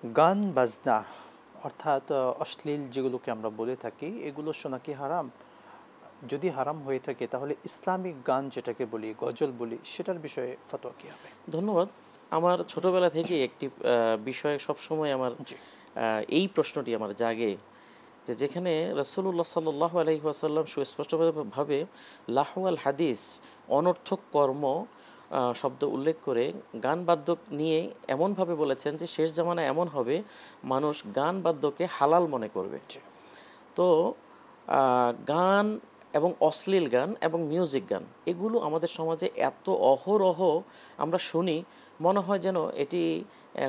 গান বাজনা অর্থাৎ অশ্লীল যেগুলোকে আমরা বলে থাকি এগুলো শোনা কি হারাম? যদি হারাম হয়ে থাকে তাহলে ইসলামিক গান যেটাকে বলি, গজল বলি, সেটার বিষয়ে ফতোয়া কী হবে? ধন্যবাদ। আমার ছোটবেলা থেকে একটি বিষয়ে সবসময় আমার জি। এই প্রশ্নটি আমার জাগে যে যেখানে রাসূলুল্লাহ সাল্লাল্লাহু আলাইহি ওয়াসাল্লাম সুস্পষ্টভাবে লাহওয়াল হাদিস অনর্থক কর্ম শব্দ উল্লেখ করে গান বাদ্য নিয়ে এমনভাবে বলেছেন যে শেষ জামানা এমন হবে মানুষ গান বাদ্যকে হালাল মনে করবে। জি। তো গান এবং অশ্লীল গান এবং মিউজিক গান এগুলো আমাদের সমাজে এত অহরহ আমরা শুনি, মনে হয় যেন এটি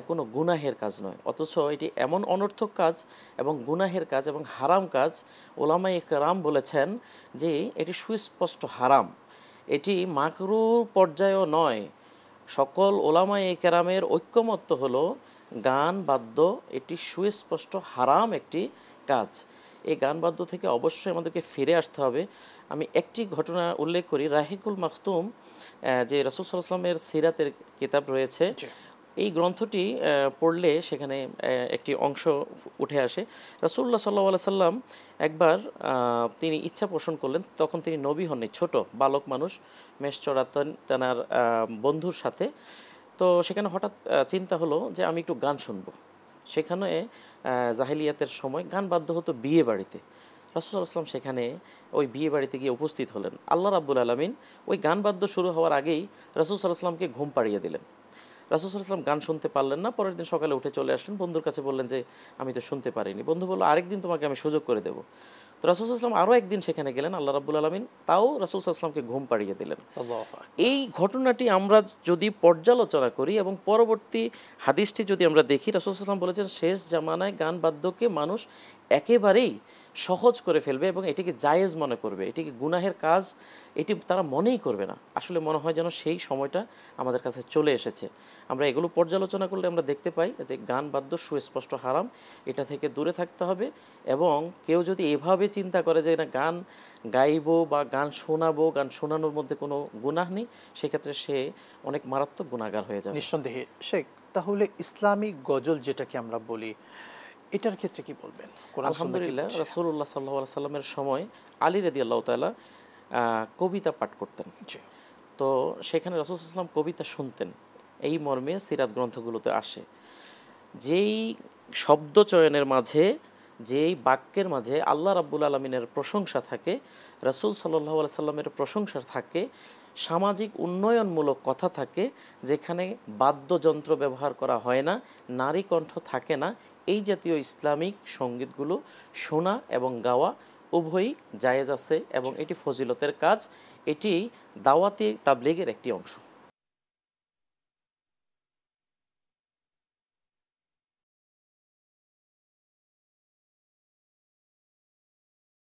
কোনো গুনাহের কাজ নয়, অথচ এটি এমন অনর্থক কাজ এবং গুনাহের কাজ এবং হারাম কাজ। ওলামায়ে কেরাম বলেছেন যে এটি সুস্পষ্ট হারাম, এটি মাকরুহ পর্যায়েও নয়। সকল ওলামায়ে কেরামের ঐক্যমত্য হলো গান বাদ্য এটি সুস্পষ্ট হারাম একটি কাজ। এই গান বাদ্য থেকে অবশ্যই আমাদেরকে ফিরে আসতে হবে। আমি একটি ঘটনা উল্লেখ করি, রাহিকুল মাখতুম যে রাসূল সাল্লাল্লাহু আলাইহি ওয়াসাল্লামের সিরাতের কিতাব রয়েছে, জি। এই গ্রন্থটি পড়লে সেখানে একটি অংশ উঠে আসে। রাসূলুল্লাহ সাল্লাল্লাহু আলাইহি সাল্লাম একবার তিনি ইচ্ছা পোষণ করলেন, তখন তিনি নবী হননি, ছোট বালক মানুষ, মেষ চড়াতেন তেনার বন্ধুর সাথে। তো সেখানে হঠাৎ চিন্তা হলো যে আমি একটু গান শুনবো। সেখানে জাহেলিয়াতের সময় গান বাদ্য হতো বিয়ে বাড়িতে। রাসূল সাল্লাল্লাহু আলাইহি ওয়াসাল্লাম সেখানে ওই বিয়ে বাড়িতে গিয়ে উপস্থিত হলেন। আল্লাহ রাব্বুল আলামিন ওই গান বাদ্য শুরু হওয়ার আগেই রাসূল সাল্লাল্লাহু আলাইহি ওয়াসাল্লামকে ঘুম পাড়িয়ে দিলেন। রাসূল সাল্লাল্লাহু আলাইহি ওয়াসাল্লাম গান শুনতে পারলেন না। পরের দিন সকালে উঠে চলে আসলেন, বন্ধুর কাছে বললেন যে আমি তো শুনতে পারিনি। বন্ধু বলল আরেকদিন তোমাকে আমি সুযোগ করে দেব। তো রাসূল সাল্লাল্লাহু আলাইহি ওয়াসাল্লাম আরও একদিন সেখানে গেলেন, আল্লাহ রাব্বুল আলামিন তাও রাসূল সাল্লাল্লাহু আলাইহি ওয়াসাল্লামকে ঘুম পাড়িয়ে দিলেন। আল্লাহু আকবার। এই ঘটনাটি আমরা যদি পর্যালোচনা করি এবং পরবর্তী হাদিসটি যদি আমরা দেখি, রাসূল সাল্লাল্লাহু আলাইহি ওয়াসাল্লাম বলেছেন শেষ জামানায় গান বাদ্যকে মানুষ একেবারেই সহজ করে ফেলবে এবং এটিকে জায়েজ মনে করবে, এটিকে গুনাহের কাজ এটি তারা মনেই করবে না। আসলে মনে হয় যেন সেই সময়টা আমাদের কাছে চলে এসেছে। আমরা এগুলো পর্যালোচনা করলে আমরা দেখতে পাই যে গান বাদ্য সুস্পষ্ট হারাম, এটা থেকে দূরে থাকতে হবে। এবং কেউ যদি এভাবে চিন্তা করে যে না গান গাইবো বা গান শোনাবো, গান শোনানোর মধ্যে কোনো গুনাহ নেই, সেক্ষেত্রে সে অনেক মারাত্মক গুনাহগার হয়ে যাবে। নিঃসন্দেহে শেখ, তাহলে ইসলামিক গজল যেটাকে আমরা বলি এটার ক্ষেত্রে কি বলবেন? কোরআন সুন্নাহ কি আলহামদুলিল্লাহ, বলছে? রাসূলুল্লাহ সাল্লাল্লাহু আলাইহি সাল্লামের সময় আলী রাদিয়াল্লাহু তাআলা কবিতা পাঠ করতেন। জি। তো সেখানে রাসূল সাল্লাল্লাহু আলাইহি ওয়াসাল্লাম কবিতা শুনতেন, এই মর্মে সিরাত গ্রন্থগুলোতে আসে। যেই শব্দ চয়নের মাঝে, যেই বাক্যের মাঝে আল্লাহ রাব্বুল আলামিনের প্রশংসা থাকে, রাসূল সাল্লাল্লাহু আলাইহি সাল্লামের প্রশংসা থাকে, সামাজিক উন্নয়নমূলক কথা থাকে, যেখানে বাদ্যযন্ত্র ব্যবহার করা হয় না, নারী কণ্ঠ থাকে না, এই জাতীয় ইসলামিক সঙ্গীতগুলো শোনা এবং গাওয়া উভয়ই জায়েজ আছে এবং এটি ফজিলতের কাজ, এটি দাওয়াতি তাবলীগের একটি অংশ।